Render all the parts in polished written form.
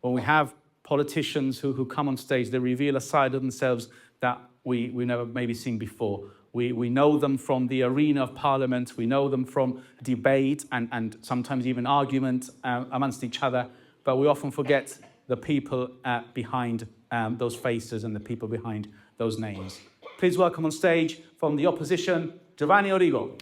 When we have politicians who come on stage, they reveal a side of themselves that we never maybe seen before. We know them from the arena of parliament, we know them from debate and sometimes even argument amongst each other, but we often forget the people behind those faces and the people behind those names. Please welcome on stage from the opposition, Giovanni Origo.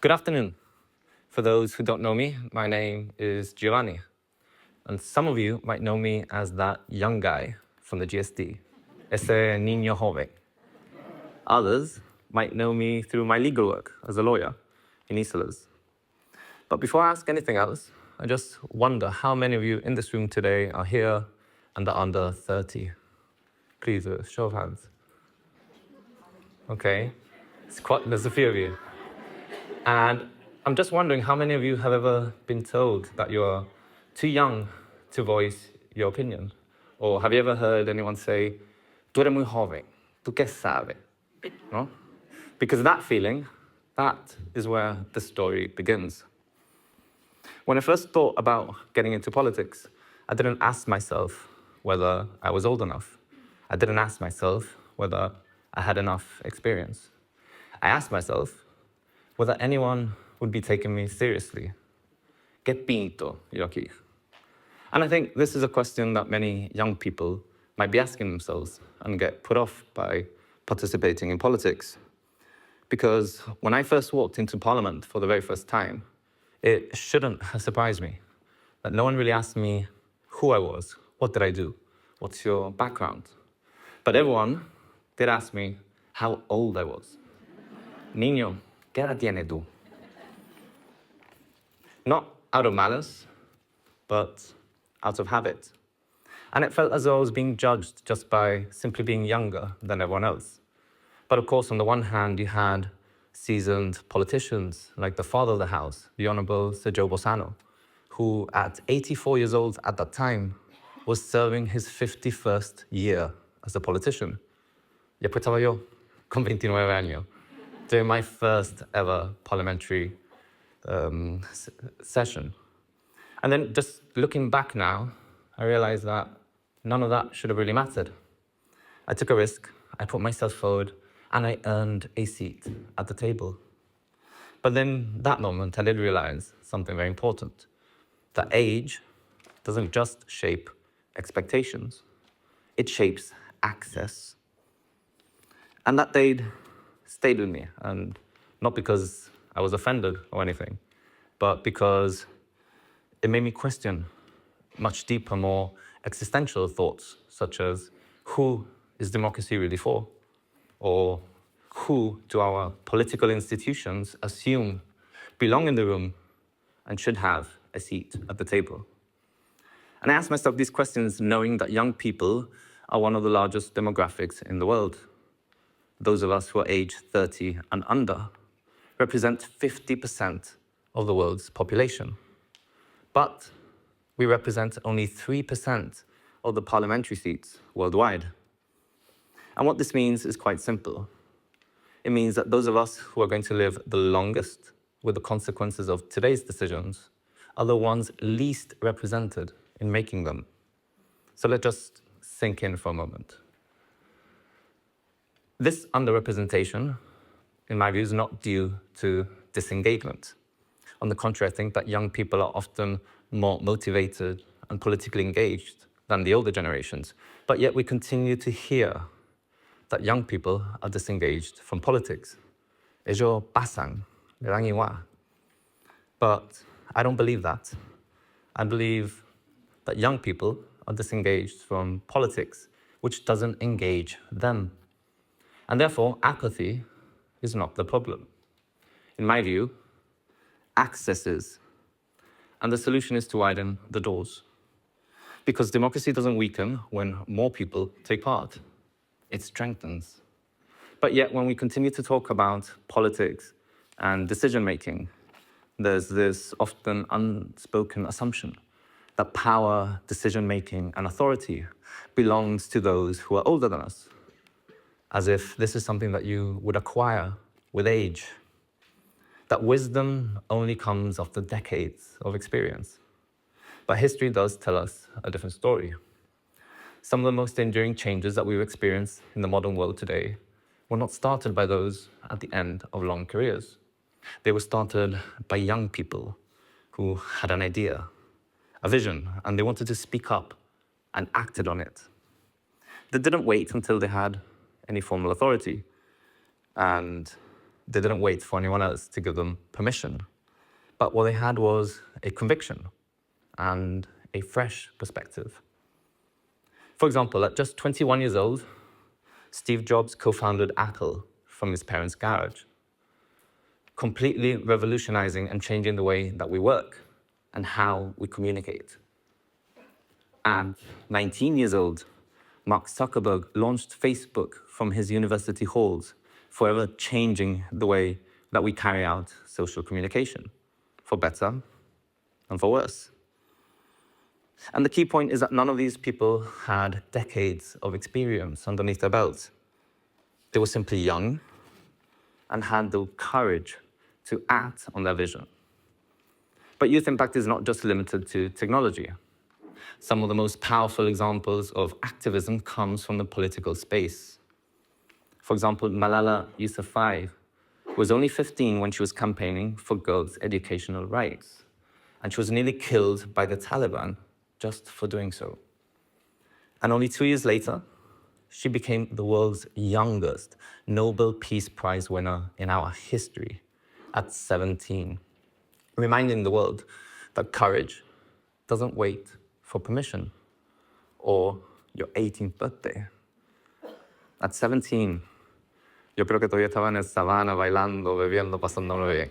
Good afternoon. For those who don't know me, my name is Giovanni. And some of you might know me as that young guy from the GSD, ese niño joven. Others might know me through my legal work as a lawyer in Isolas. But before I ask anything else, I just wonder how many of you in this room today are here and are under 30. Please, a show of hands. Okay, there's a few of you. And I'm just wondering how many of you have ever been told that you're too young to voice your opinion? Or have you ever heard anyone say, tú eres muy joven, tú qué sabes? No? Because that feeling, that is where the story begins. When I first thought about getting into politics, I didn't ask myself whether I was old enough. I didn't ask myself whether I had enough experience. I asked myself whether anyone would be taking me seriously. ¿Qué pinto yo aquí? And I think this is a question that many young people might be asking themselves and get put off by participating in politics. Because when I first walked into Parliament for the very first time, it shouldn't have surprised me that no one really asked me who I was, what did I do, what's your background? But everyone did ask me how old I was. Niño, ¿qué edad tienes tú? Not out of malice, but out of habit. And it felt as though I was being judged just by simply being younger than everyone else. But of course, on the one hand, you had seasoned politicians like the father of the house, the Honorable Sir Joe Bossano, who at 84 years old at that time was serving his 51st year as a politician. Y después estaba yo, con 29 años, doing my first ever parliamentary session. And then just looking back now, I realized that none of that should have really mattered. I took a risk, I put myself forward, and I earned a seat at the table. But then that moment, I did realize something very important, that age doesn't just shape expectations, it shapes access. And that day stayed with me, and not because I was offended or anything, but because it made me question much deeper, more existential thoughts, such as who is democracy really for? Or who do our political institutions assume belong in the room and should have a seat at the table? And I asked myself these questions knowing that young people are one of the largest demographics in the world. Those of us who are age 30 and under represent 50% of the world's population. But we represent only 3% of the parliamentary seats worldwide. And what this means is quite simple. It means that those of us who are going to live the longest with the consequences of today's decisions are the ones least represented in making them. So let's just sink in for a moment. This underrepresentation, in my view, is not due to disengagement. On the contrary, I think that young people are often more motivated and politically engaged than the older generations. But yet we continue to hear that young people are disengaged from politics. Ellos pasan, le dan igual. But I don't believe that. I believe that young people are disengaged from politics, which doesn't engage them. And therefore, apathy is not the problem. In my view, access is. And the solution is to widen the doors. Because democracy doesn't weaken when more people take part. It strengthens. But yet, when we continue to talk about politics and decision-making, there's this often unspoken assumption that power, decision-making, and authority belongs to those who are older than us, as if this is something that you would acquire with age, that wisdom only comes after decades of experience. But history does tell us a different story. Some of the most enduring changes that we've experienced in the modern world today were not started by those at the end of long careers. They were started by young people who had an idea, a vision, and they wanted to speak up and acted on it. They didn't wait until they had any formal authority, and they didn't wait for anyone else to give them permission. But what they had was a conviction and a fresh perspective. For example, at just 21 years old, Steve Jobs co-founded Apple from his parents' garage, completely revolutionizing and changing the way that we work and how we communicate. At 19 years old, Mark Zuckerberg launched Facebook from his university halls, forever changing the way that we carry out social communication, for better and for worse. And the key point is that none of these people had decades of experience underneath their belts. They were simply young and had the courage to act on their vision. But youth impact is not just limited to technology. Some of the most powerful examples of activism comes from the political space. For example, Malala Yousafzai was only 15 when she was campaigning for girls' educational rights, and she was nearly killed by the Taliban just for doing so. And only 2 years later, she became the world's youngest Nobel Peace Prize winner in our history at 17, reminding the world that courage doesn't wait for permission or your 18th birthday. At 17, yo creo que todavía estaba en el sabana bailando, bebiendo, pasándolo bien.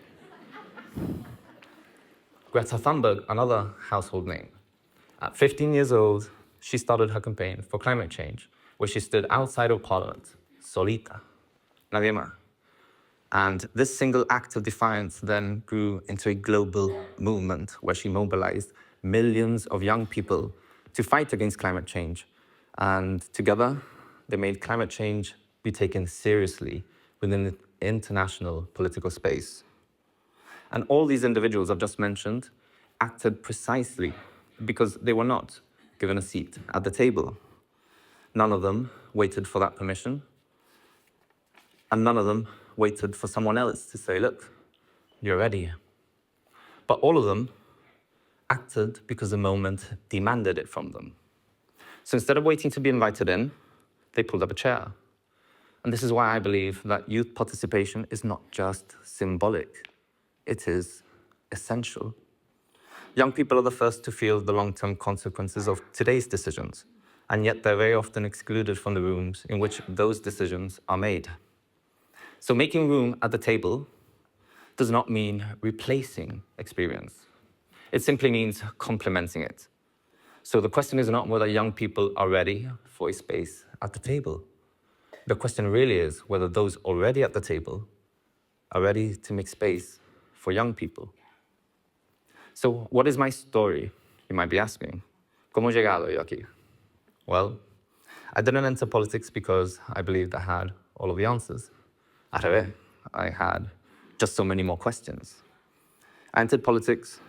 Greta Thunberg, another household name. At 15 years old, she started her campaign for climate change, where she stood outside of Parliament, solita, nadie más. And this single act of defiance then grew into a global movement where she mobilized millions of young people to fight against climate change. And together, they made climate change be taken seriously within the international political space. And all these individuals I've just mentioned acted precisely because they were not given a seat at the table. None of them waited for that permission, and none of them waited for someone else to say, look, you're ready. But all of them acted because the moment demanded it from them. So instead of waiting to be invited in, they pulled up a chair. And this is why I believe that youth participation is not just symbolic, it is essential. Young people are the first to feel the long-term consequences of today's decisions, and yet they're very often excluded from the rooms in which those decisions are made. So making room at the table does not mean replacing experience. It simply means complementing it. So the question is not whether young people are ready for a space at the table. The question really is whether those already at the table are ready to make space for young people. So what is my story, you might be asking? ¿Cómo he llegado yo aquí? Well, I didn't enter politics because I believed I had all of the answers. Al revés, I had just so many more questions. I entered politics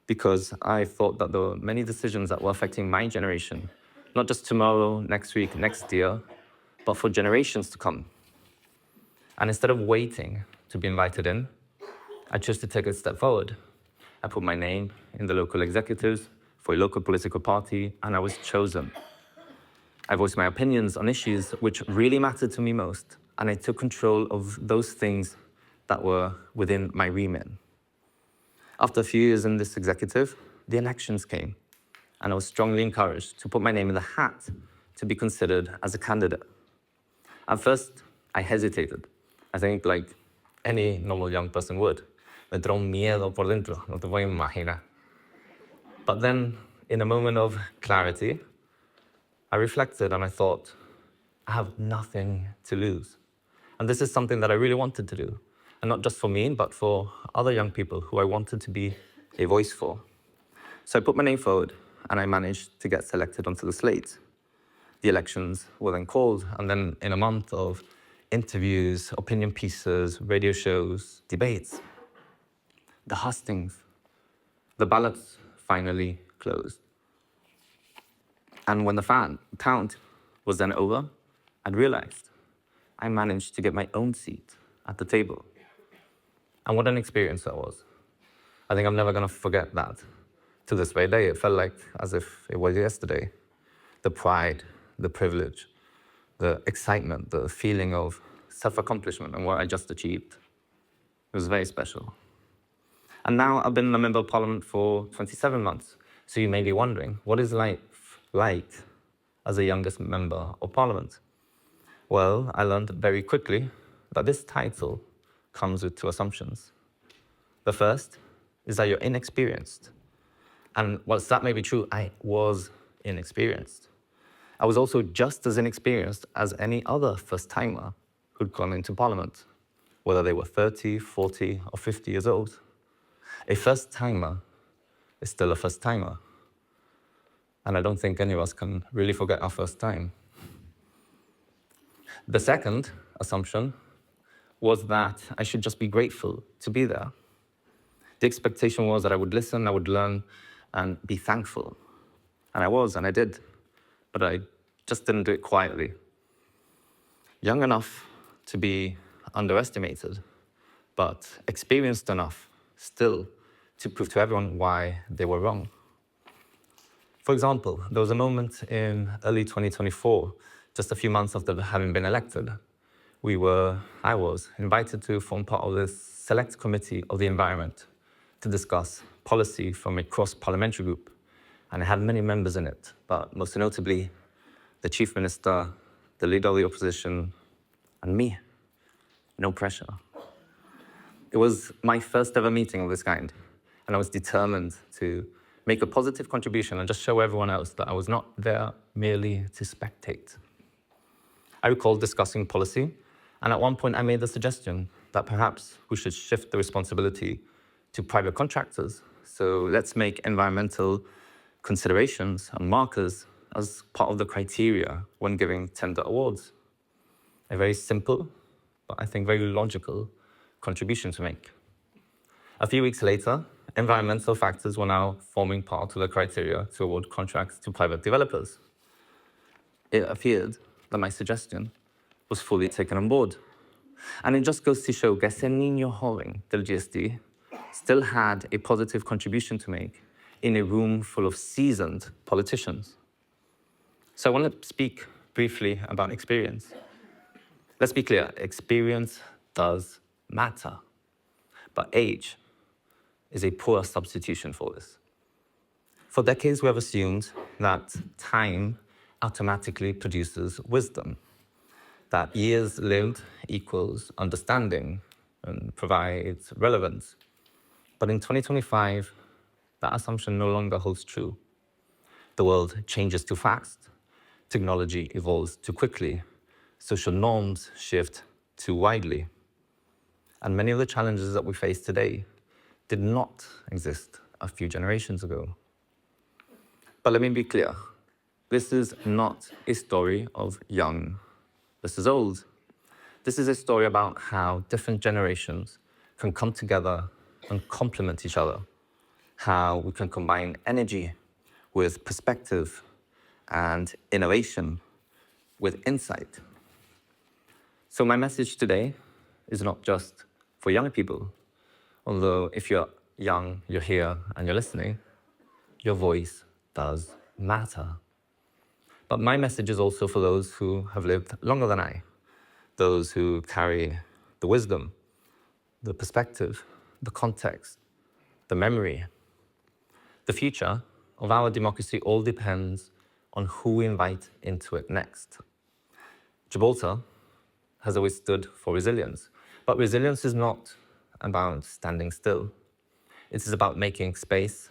because I thought that there were many decisions that were affecting my generation, not just tomorrow, next week, next year, but for generations to come. And instead of waiting to be invited in, I chose to take a step forward. I put my name in the local executives for a local political party, and I was chosen. I voiced my opinions on issues which really mattered to me most, and I took control of those things that were within my remit. After a few years in this executive, the elections came, and I was strongly encouraged to put my name in the hat to be considered as a candidate. At first, I hesitated. I think like any normal young person would. Me entró un miedo por dentro, no te voy a imaginar. But then, in a moment of clarity, I reflected and I thought, I have nothing to lose. And this is something that I really wanted to do. And not just for me, but for other young people who I wanted to be a voice for. So I put my name forward, and I managed to get selected onto the slate. The elections were then called, and then in a month of interviews, opinion pieces, radio shows, debates, the hustings, the ballots finally closed. And when the count was then over, I realized I managed to get my own seat at the table. And what an experience that was. I think I'm never going to forget that. To this very day, it felt like as if it was yesterday. The pride, the privilege, the excitement, the feeling of self-accomplishment and what I just achieved. It was very special. And now I've been a member of parliament for 27 months. So you may be wondering, what is life like as a youngest member of parliament? Well, I learned very quickly that this title comes with two assumptions. The first is that you're inexperienced. And whilst that may be true, I was inexperienced. I was also just as inexperienced as any other first-timer who'd gone into parliament, whether they were 30, 40, or 50 years old. A first-timer is still a first-timer. And I don't think any of us can really forget our first time. The second assumption was that I should just be grateful to be there. The expectation was that I would listen, I would learn, and be thankful. And I was, and I did. But I just didn't do it quietly. Young enough to be underestimated, but experienced enough still to prove to everyone why they were wrong. For example, there was a moment in early 2024, just a few months after having been elected. I was invited to form part of this select committee of the environment to discuss policy from a cross-parliamentary group. And it had many members in it, but most notably, the chief minister, the leader of the opposition, and me. No pressure. It was my first ever meeting of this kind, and I was determined to make a positive contribution and just show everyone else that I was not there merely to spectate. I recall discussing policy, and at one point I made the suggestion that perhaps we should shift the responsibility to private contractors. So let's make environmental considerations and markers as part of the criteria when giving tender awards. A very simple, but I think very logical contribution to make. A few weeks later, environmental factors were now forming part of the criteria to award contracts to private developers. It appeared that my suggestion was fully taken on board. And it just goes to show que ese niño joven del GST still had a positive contribution to make in a room full of seasoned politicians. So I want to speak briefly about experience. Let's be clear, experience does matter, but age is a poor substitution for this. For decades, we have assumed that time automatically produces wisdom, that years lived equals understanding and provides relevance. But in 2025, that assumption no longer holds true. The world changes too fast, technology evolves too quickly, social norms shift too widely. And many of the challenges that we face today did not exist a few generations ago. But let me be clear, this is not a story of young versus old. This is a story about how different generations can come together and complement each other, how we can combine energy with perspective and innovation with insight. So my message today is not just for young people, although if you're young, you're here and you're listening, your voice does matter. But my message is also for those who have lived longer than I, those who carry the wisdom, the perspective, the context, the memory. The future of our democracy all depends on who we invite into it next. Gibraltar has always stood for resilience, but resilience is not about standing still. It is about making space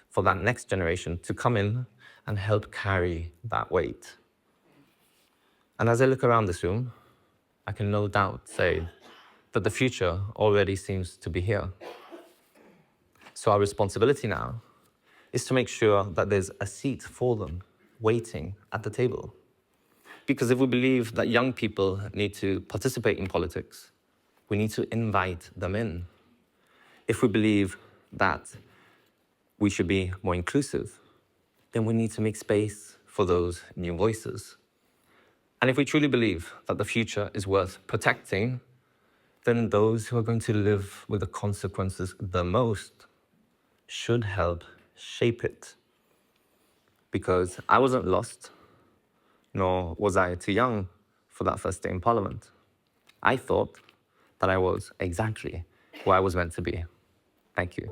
for that next generation to come in and help carry that weight. And as I look around this room, I can no doubt say that the future already seems to be here. So our responsibility now is to make sure that there's a seat for them waiting at the table. Because if we believe that young people need to participate in politics, we need to invite them in. If we believe that we should be more inclusive, then we need to make space for those new voices. And if we truly believe that the future is worth protecting, then those who are going to live with the consequences the most should help shape it. Because I wasn't lost, nor was I too young for that first day in Parliament. I thought that I was exactly where I was meant to be. Thank you.